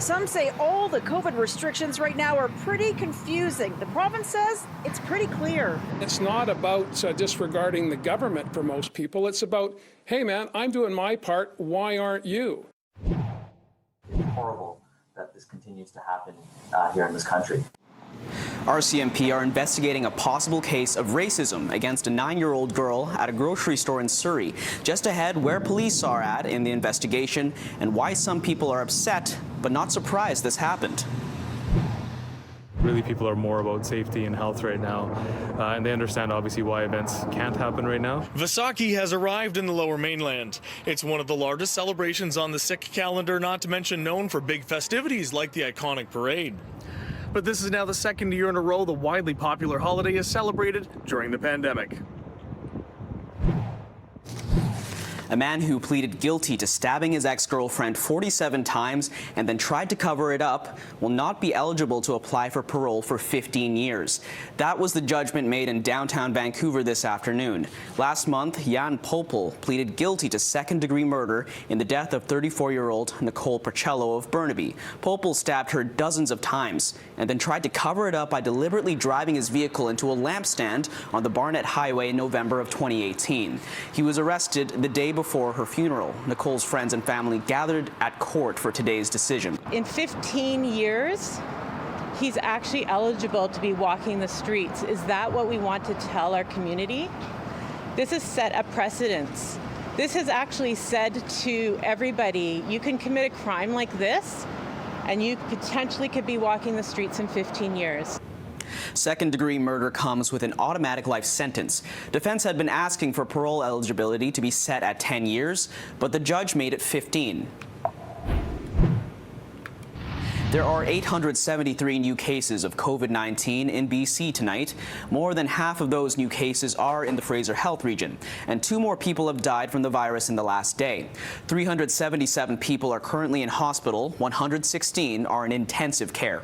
Some say all the COVID restrictions right now are pretty confusing. The province says it's pretty clear. It's not about disregarding the government for most people. It's about, hey man, I'm doing my part. Why aren't you? It's horrible that this continues to happen here in this country. RCMP are investigating a possible case of racism against a 9-year-old girl at a grocery store in Surrey. Just ahead, where police are at in the investigation and why some people are upset but not surprised this happened. Really, people are more about safety and health right now, and they understand obviously why events can't happen right now. Vaisakhi has arrived in the Lower Mainland. It's one of the largest celebrations on the Sikh calendar, not to mention known for big festivities like the iconic parade. But this is now the second year in a row the widely popular holiday is celebrated during the pandemic. A man who pleaded guilty to stabbing his ex-girlfriend 47 times and then tried to cover it up will not be eligible to apply for parole for 15 years. That was the judgment made in downtown Vancouver this afternoon. Last month, Jan Popel pleaded guilty to second-degree murder in the death of 34-year-old Nicole Parcello of Burnaby. Popel stabbed her dozens of times and then tried to cover it up by deliberately driving his vehicle into a lampstand on the Barnett Highway in November of 2018. He was arrested the day before her funeral. Nicole's friends and family gathered at court for today's decision. In 15 years, he's actually eligible to be walking the streets. Is that what we want to tell our community? This has set a precedence. This has actually said to everybody, you can commit a crime like this, and you potentially could be walking the streets in 15 years. Second-degree murder comes with an automatic life sentence. Defense had been asking for parole eligibility to be set at 10 years, but the judge made it 15. There are 873 new cases of COVID-19 in BC tonight. More than half of those new cases are in the Fraser Health region, and 2 more people have died from the virus in the last day. 377 people are currently in hospital, 116 are in intensive care.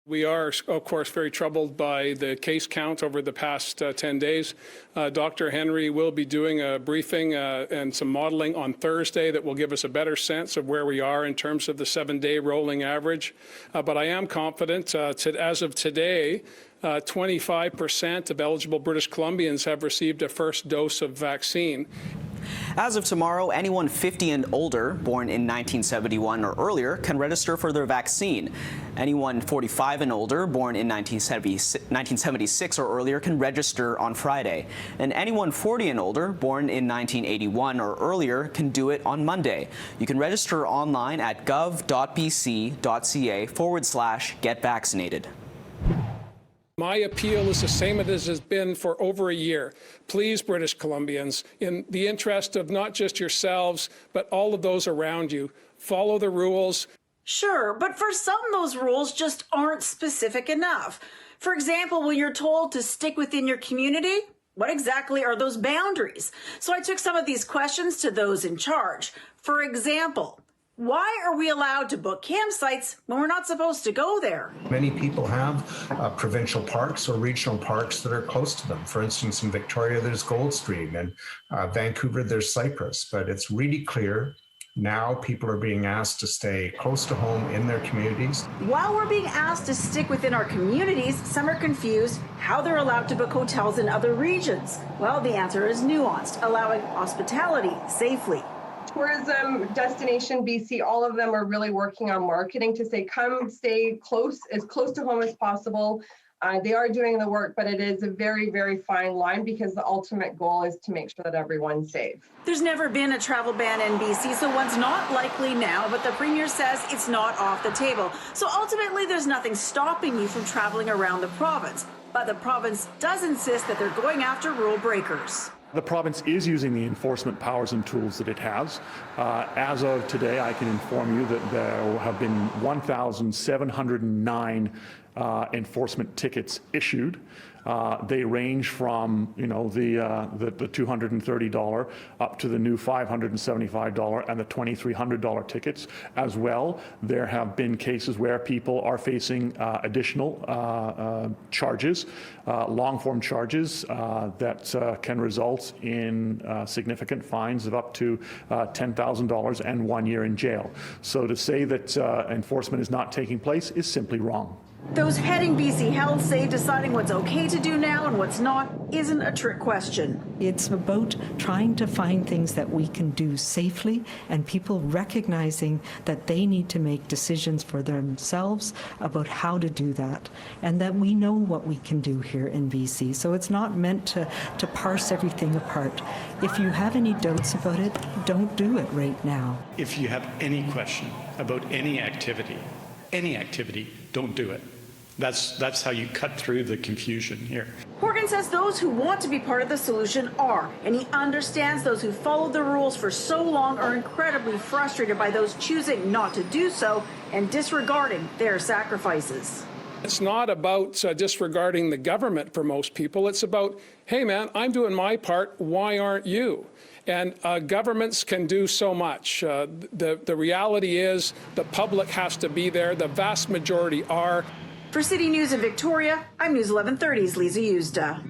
We are, of course, very troubled by the case count over the past 10 days. Dr. Henry will be doing a briefing and some modeling on Thursday that will give us a better sense of where we are in terms of the 7-day rolling average. But I am confident as of today, 25% of eligible British Columbians have received a first dose of vaccine. As of tomorrow, anyone 50 and older, born in 1971 or earlier, can register for their vaccine. Anyone 45 and older, born in 1976 or earlier, can register on Friday. And anyone 40 and older, born in 1981 or earlier, can do it on Monday. You can register online at gov.bc.ca/getvaccinated. My appeal is the same as it has been for over a year. Please, British Columbians, in the interest of not just yourselves, but all of those around you, follow the rules. Sure, but for some, those rules just aren't specific enough. For example, when you're told to stick within your community, what exactly are those boundaries? So I took some of these questions to those in charge. For example, why are we allowed to book campsites when we're not supposed to go there? Many people have provincial parks or regional parks that are close to them. For instance, in Victoria, there's Goldstream, and Vancouver, there's Cypress. But it's really clear now people are being asked to stay close to home in their communities. While we're being asked to stick within our communities, some are confused how they're allowed to book hotels in other regions. Well, the answer is nuanced, allowing hospitality safely. Tourism, Destination BC, all of them are really working on marketing to say, come stay close to home as possible. They are doing the work, but it is a very, very fine line because the ultimate goal is to make sure that everyone's safe. There's never been a travel ban in BC, so one's not likely now, but the Premier says it's not off the table. So ultimately, there's nothing stopping you from traveling around the province. But the province does insist that they're going after rule breakers. The province is using the enforcement powers and tools that it has. As of today, I can inform you that there have been 1,709 enforcement tickets issued. They range from, the $230 up to the new $575 and the $2,300 tickets as well. There have been cases where people are facing additional charges, long-form charges that can result in significant fines of up to $10,000 and 1 year in jail. So to say that enforcement is not taking place is simply wrong. Those heading BC Health say deciding what's okay to do now and what's not isn't a trick question. It's about trying to find things that we can do safely and people recognizing that they need to make decisions for themselves about how to do that and that we know what we can do here in BC. So it's not meant to parse everything apart. If you have any doubts about it, don't do it right now. If you have any question about any activity, don't do it. That's how you cut through the confusion here. Horgan says those who want to be part of the solution are, and he understands those who followed the rules for so long are incredibly frustrated by those choosing not to do so and disregarding their sacrifices. It's not about disregarding the government for most people. It's about, hey, man, I'm doing my part. Why aren't you? And governments can do so much. The reality is the public has to be there. The vast majority are. For City News in Victoria, I'm News 1130's Lisa Usda.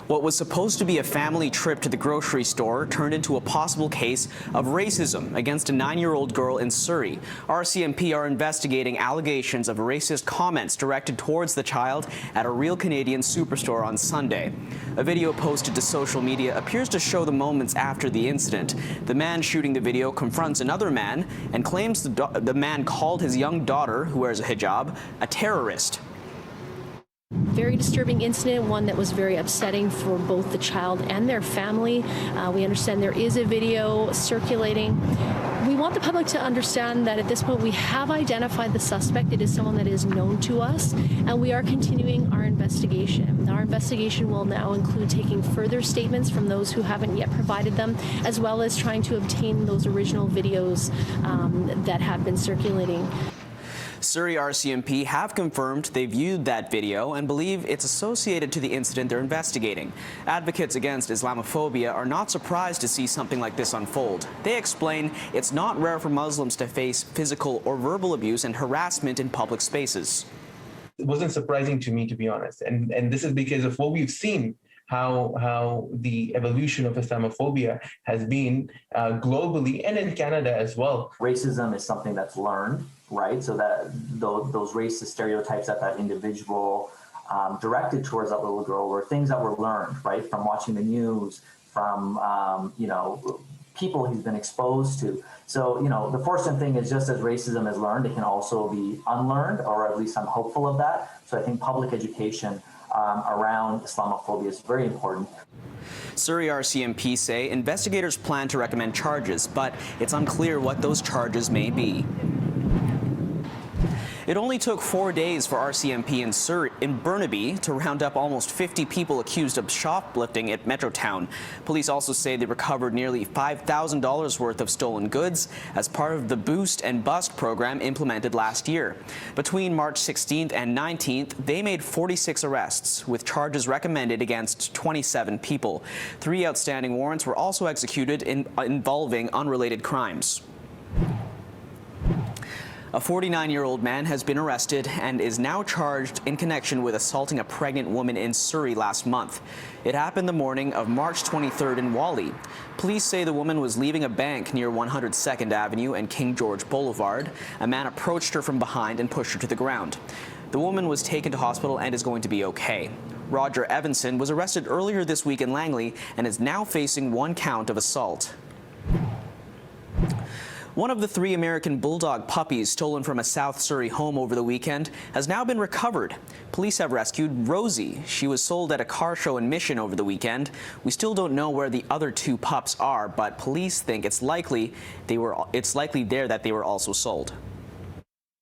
What was supposed to be a family trip to the grocery store turned into a possible case of racism against a 9-year-old girl in Surrey. RCMP are investigating allegations of racist comments directed towards the child at a real Canadian Superstore on Sunday. A video posted to social media appears to show the moments after the incident. The man shooting the video confronts another man and claims the man called his young daughter, who wears a hijab, a terrorist. Very disturbing incident, one that was very upsetting for both the child and their family. We understand there is a video circulating. We want the public to understand that at this point we have identified the suspect. It is someone that is known to us, and we are continuing our investigation. Our investigation will now include taking further statements from those who haven't yet provided them, as well as trying to obtain those original videos that have been circulating. Surrey RCMP have confirmed they viewed that video and believe it's associated to the incident they're investigating. Advocates against Islamophobia are not surprised to see something like this unfold. They explain it's not rare for Muslims to face physical or verbal abuse and harassment in public spaces. It wasn't surprising to me, to be honest, and this is because of what we've seen. How the evolution of Islamophobia has been globally and in Canada as well. Racism is something that's learned, right? So that those racist stereotypes that individual directed towards that little girl were things that were learned, right? From watching the news, from, people he's been exposed to. So, the fortunate thing is just as racism is learned, it can also be unlearned, or at least I'm hopeful of that. So I think public education around Islamophobia is very important. Surrey RCMP say investigators plan to recommend charges, but it's unclear what those charges may be. It only took 4 days for RCMP in Burnaby to round up almost 50 people accused of shoplifting at Metrotown. Police also say they recovered nearly $5,000 worth of stolen goods as part of the Boost and Bust program implemented last year. Between March 16th and 19th, they made 46 arrests, with charges recommended against 27 people. 3 outstanding warrants were also executed involving unrelated crimes. A 49-year-old man has been arrested and is now charged in connection with assaulting a pregnant woman in Surrey last month. It happened the morning of March 23rd in Whalley. Police say the woman was leaving a bank near 102nd Avenue and King George Boulevard. A man approached her from behind and pushed her to the ground. The woman was taken to hospital and is going to be okay. Roger Evanson was arrested earlier this week in Langley and is now facing 1 count of assault. One of the 3 American Bulldog puppies stolen from a South Surrey home over the weekend has now been recovered. Police have rescued Rosie. She was sold at a car show in Mission over the weekend. We still don't know where the other 2 pups are, but police think it's likely there that they were also sold.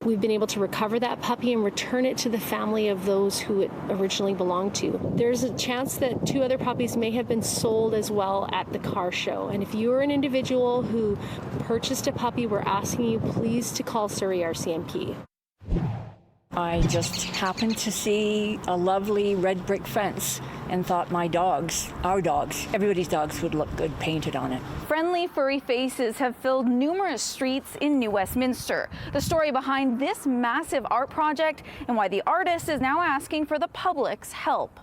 We've been able to recover that puppy and return it to the family of those who it originally belonged to. There's a chance that 2 other puppies may have been sold as well at the car show. And if you're an individual who purchased a puppy, we're asking you please to call Surrey RCMP. I just happened to see a lovely red brick fence and thought my dogs, our dogs, everybody's dogs would look good painted on it. Friendly furry faces have filled numerous streets in New Westminster. The story behind this massive art project and why the artist is now asking for the public's help.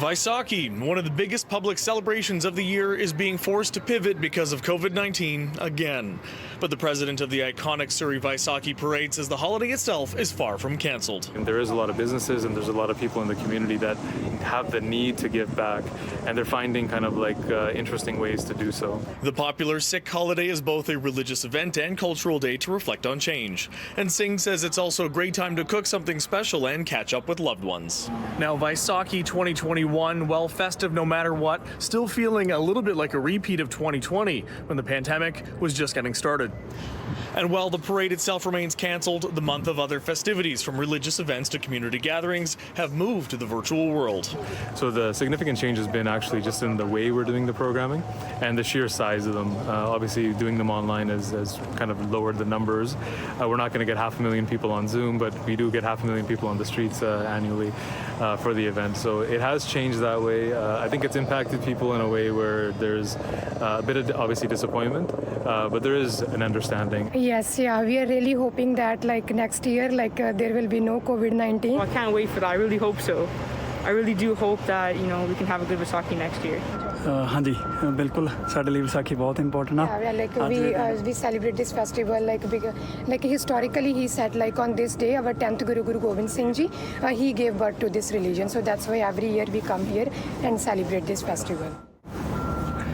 Vaisakhi, one of the biggest public celebrations of the year, is being forced to pivot because of COVID-19 again. But the president of the iconic Surrey Vaisakhi parade says the holiday itself is far from canceled. And there is a lot of businesses and there's a lot of people in the community that have the need to give back, and they're finding kind of like interesting ways to do so. The popular Sikh holiday is both a religious event and cultural day to reflect on change. And Singh says it's also a great time to cook something special and catch up with loved ones. Now, Vaisakhi 2021, well, festive no matter what, still feeling a little bit like a repeat of 2020 when the pandemic was just getting started. And while the parade itself remains canceled, the month of other festivities, from religious events to community gatherings, have moved to the virtual world. So the significant change has been actually just in the way we're doing the programming and the sheer size of them. Obviously, doing them online has kind of lowered the numbers. We're not going to get 500,000 people on Zoom, but we do get 500,000 people on the streets annually for the event. So it has changed that way. I think it's impacted people in a way where there's a bit of obviously disappointment, but there is an understanding. Yes, yeah, we are really hoping that next year there will be no COVID-19. I can't wait for that. I really hope so. I really do hope that we can have a good Vaisakhi next year. हाँ जी बिल्कुल साडे लिए विसाखी बहुत important है. We celebrate this festival historically he said on this day our 10th Guru Gobind Singh Ji he gave birth to this religion, so that's why every year we come here and celebrate this festival.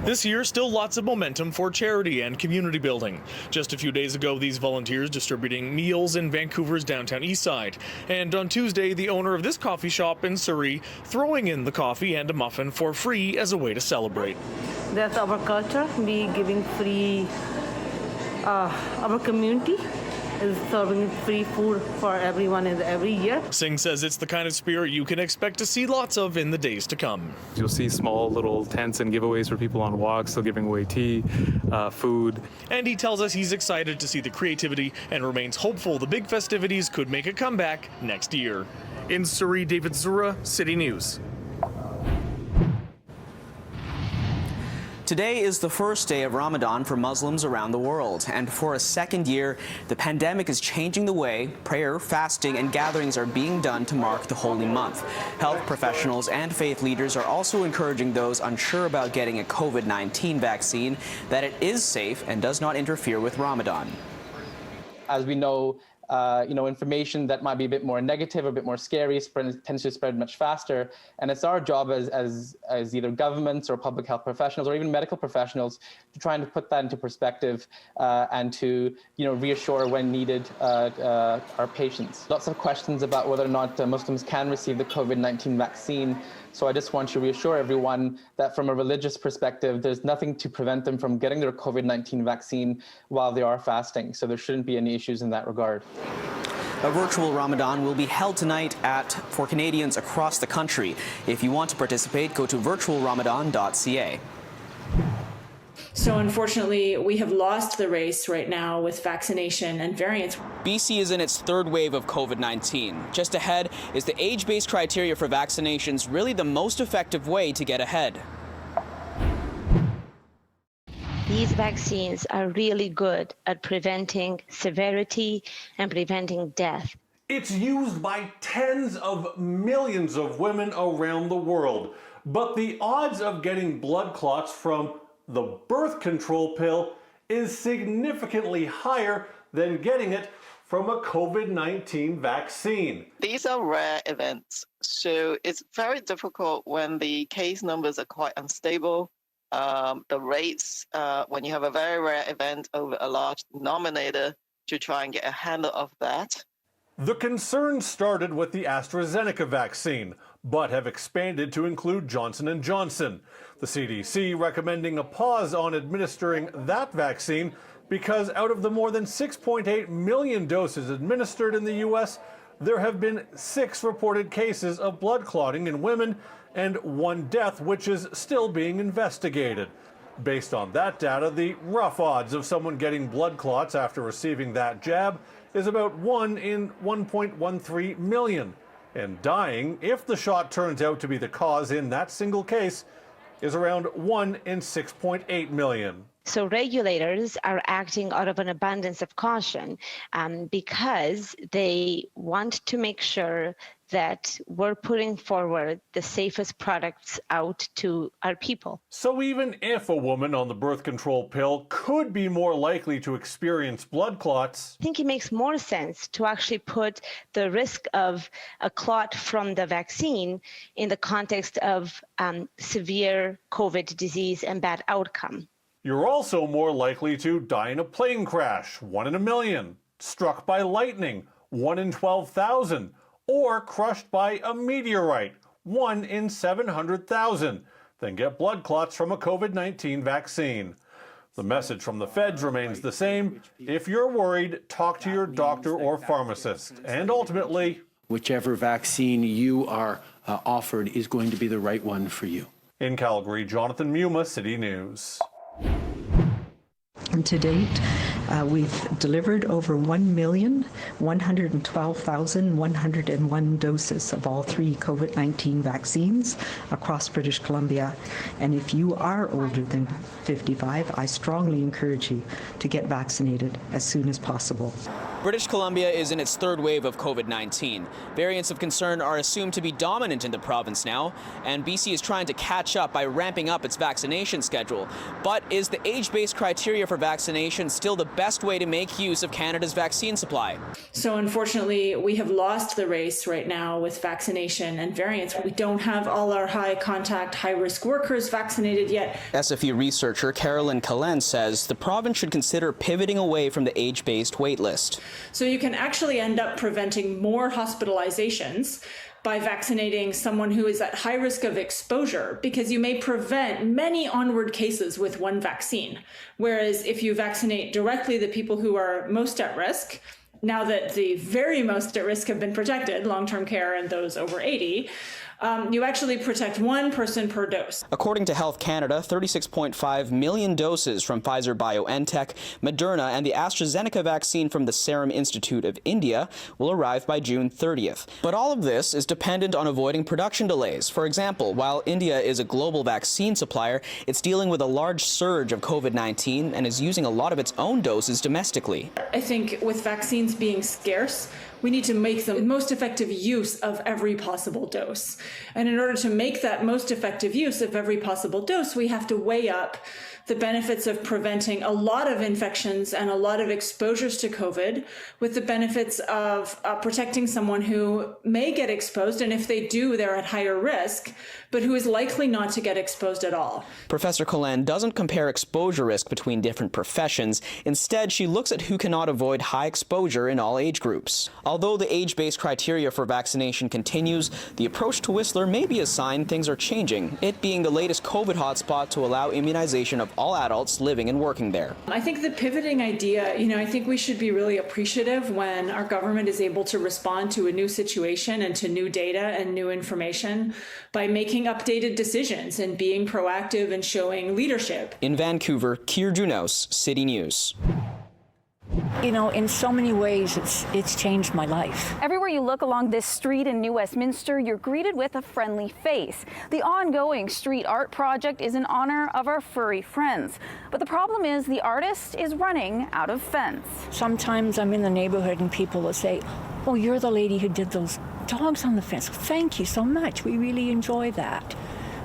This year, still lots of momentum for charity and community building. Just a few days ago, these volunteers distributing meals in Vancouver's downtown east side. And on Tuesday, the owner of this coffee shop in Surrey throwing in the coffee and a muffin for free as a way to celebrate. That's our culture. We giving free, our community is serving free food for everyone every year. Singh says it's the kind of spirit you can expect to see lots of in the days to come. You'll see small little tents and giveaways for people on walks. They're giving away tea, food. And he tells us he's excited to see the creativity and remains hopeful the big festivities could make a comeback next year. In Surrey, David Zura, City News. Today is the first day of Ramadan for Muslims around the world, and for a second year, the pandemic is changing the way prayer, fasting, and gatherings are being done to mark the holy month. Health professionals and faith leaders are also encouraging those unsure about getting a COVID-19 vaccine that it is safe and does not interfere with Ramadan. As we know, information that might be a bit more negative, a bit more scary, tends to spread much faster. And it's our job as either governments or public health professionals or even medical professionals to try and put that into perspective and to reassure when needed our patients. Lots of questions about whether or not Muslims can receive the COVID-19 vaccine. So I just want to reassure everyone that from a religious perspective, there's nothing to prevent them from getting their COVID-19 vaccine while they are fasting. So there shouldn't be any issues in that regard. A virtual Ramadan will be held tonight for Canadians across the country. If you want to participate, go to virtualramadan.ca. So unfortunately, we have lost the race right now with vaccination and variants. BC is in its third wave of COVID-19. Just ahead, is the age-based criteria for vaccinations really the most effective way to get ahead? These vaccines are really good at preventing severity and preventing death. It's used by tens of millions of women around the world, but the odds of getting blood clots from the birth control pill is significantly higher than getting it from a COVID-19 vaccine. These are rare events, so it's very difficult when the case numbers are quite unstable. The rates, when you have a very rare event over a large denominator, to try and get a handle of that. The concerns started with the AstraZeneca vaccine, but have expanded to include Johnson & Johnson. The CDC recommending a pause on administering that vaccine because out of the more than 6.8 million doses administered in the U.S., there have been 6 reported cases of blood clotting in women and 1 death, which is still being investigated. Based on that data, the rough odds of someone getting blood clots after receiving that jab is about 1 in 1.13 million. And dying, if the shot turns out to be the cause in that single case, is around 1 in 6.8 million. So regulators are acting out of an abundance of caution because they want to make sure that we're putting forward the safest products out to our people. So even if a woman on the birth control pill could be more likely to experience blood clots, I think it makes more sense to actually put the risk of a clot from the vaccine in the context of severe COVID disease and bad outcome. you're also more likely to die in a plane crash, 1 in a million, struck by lightning, 1 in 12,000, or crushed by a meteorite, 1 in 700,000, than get blood clots from a COVID-19 vaccine. The message from the feds remains the same. If you're worried, talk to your doctor or pharmacist. And ultimately, whichever vaccine you are offered is going to be the right one for you. In Calgary, Jonathan Muma, City News. And to date, we've delivered over 1,112,101 doses of all 3 COVID-19 vaccines across British Columbia. And if you are older than 55, I strongly encourage you to get vaccinated as soon as possible. British Columbia is in its 3rd wave of COVID-19. Variants of concern are assumed to be dominant in the province now, and BC is trying to catch up by ramping up its vaccination schedule. But is the age-based criteria for vaccination still the best way to make use of Canada's vaccine supply? So unfortunately, we have lost the race right now with vaccination and variants. We don't have all our high contact, high risk workers vaccinated yet. SFU researcher Carolyn Cullen says the province should consider pivoting away from the age-based waitlist. So you can actually end up preventing more hospitalizations by vaccinating someone who is at high risk of exposure, because you may prevent many onward cases with one vaccine. Whereas if you vaccinate directly the people who are most at risk, now that the very most at risk have been protected, long-term care and those over 80, you actually protect 1 person per dose. According to Health Canada, 36.5 million doses from Pfizer-BioNTech, Moderna, and the AstraZeneca vaccine from the Serum Institute of India will arrive by June 30th. But all of this is dependent on avoiding production delays. For example, while India is a global vaccine supplier, it's dealing with a large surge of COVID-19 and is using a lot of its own doses domestically. I think with vaccines being scarce, we need to make the most effective use of every possible dose. And in order to make that most effective use of every possible dose, we have to weigh up the benefits of preventing a lot of infections and a lot of exposures to COVID with the benefits of protecting someone who may get exposed, and if they do, they're at higher risk, but who is likely not to get exposed at all. Professor Cullen doesn't compare exposure risk between different professions. Instead, she looks at who cannot avoid high exposure in all age groups. Although the age-based criteria for vaccination continues, the approach to Whistler may be a sign things are changing, it being the latest COVID hotspot to allow immunization of all adults living and working there. I think the pivoting idea, I think we should be really appreciative when our government is able to respond to a new situation and to new data and new information by making updated decisions and being proactive and showing leadership. In Vancouver, Keir Junos, City News. In so many ways, it's changed my life. Everywhere you look along this street in New Westminster, you're greeted with a friendly face. The ongoing street art project is in honor of our furry friends. But the problem is the artist is running out of fence. Sometimes I'm in the neighborhood and people will say, "Oh, you're the lady who did those dogs on the fence. Thank you so much. We really enjoy that."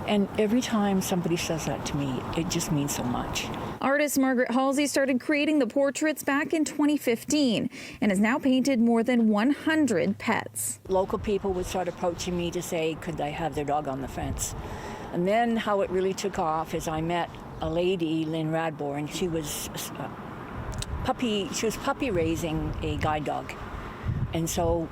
And every time somebody says that to me, it just means so much. Artist Margaret Halsey started creating the portraits back in 2015 and has now painted more than 100 pets. Local people would start approaching me to say, could I have their dog on the fence? And then how it really took off is I met a lady, Lynn Radbourne. She was puppy raising a guide dog. And so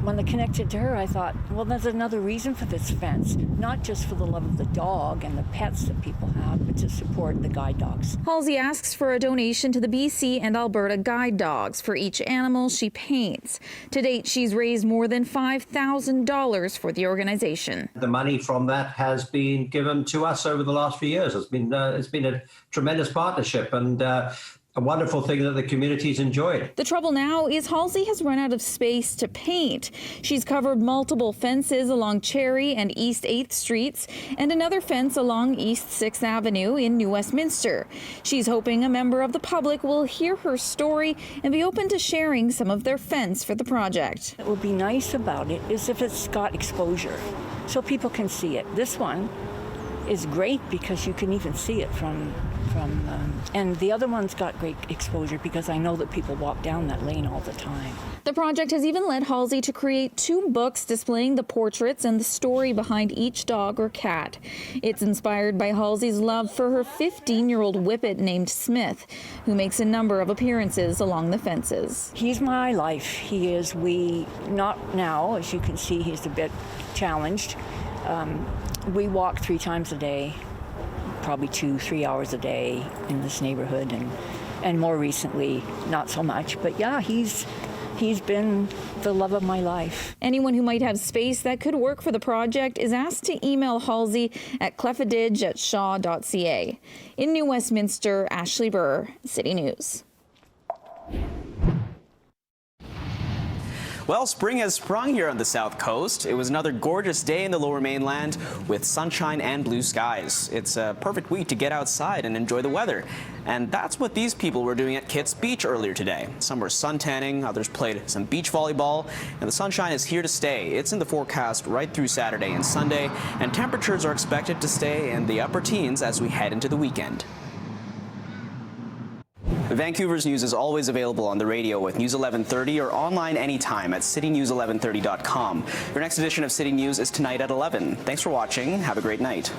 when I connected to her, I thought, well, there's another reason for this fence, not just for the love of the dog and the pets that people have, but to support the guide dogs. Halsey asks for a donation to the BC and Alberta guide dogs for each animal she paints. To date, she's raised more than $5,000 for the organization. The money from that has been given to us over the last few years. It's been a tremendous partnership and a wonderful thing that the community's enjoyed. The trouble now is Halsey has run out of space to paint. She's covered multiple fences along Cherry and East 8th Streets and another fence along East 6th Avenue in New Westminster. She's hoping a member of the public will hear her story and be open to sharing some of their fence for the project. What would be nice about it is if it's got exposure so people can see it. This one is great because you can even see it from and the other one's got great exposure because I know that people walk down that lane all the time. The project has even led Halsey to create 2 books displaying the portraits and the story behind each dog or cat. It's inspired by Halsey's love for her 15-year-old whippet named Smith, who makes a number of appearances along the fences. He's my life. He is. Not now, as you can see, he's a bit challenged. We walk 3 times a day, probably 2-3 hours a day in this neighborhood, and more recently, not so much. But yeah, he's been the love of my life. Anyone who might have space that could work for the project is asked to email Halsey at cleffadige@shaw.ca. In New Westminster, Ashley Burr, City News. Well, spring has sprung here on the South Coast. It was another gorgeous day in the Lower Mainland with sunshine and blue skies. It's a perfect week to get outside and enjoy the weather. And that's what these people were doing at Kitts Beach earlier today. Some were suntanning, others played some beach volleyball, and the sunshine is here to stay. It's in the forecast right through Saturday and Sunday, and temperatures are expected to stay in the upper teens as we head into the weekend. Vancouver's news is always available on the radio with News 1130 or online anytime at citynews1130.com. Your next edition of City News is tonight at 11. Thanks for watching. Have a great night.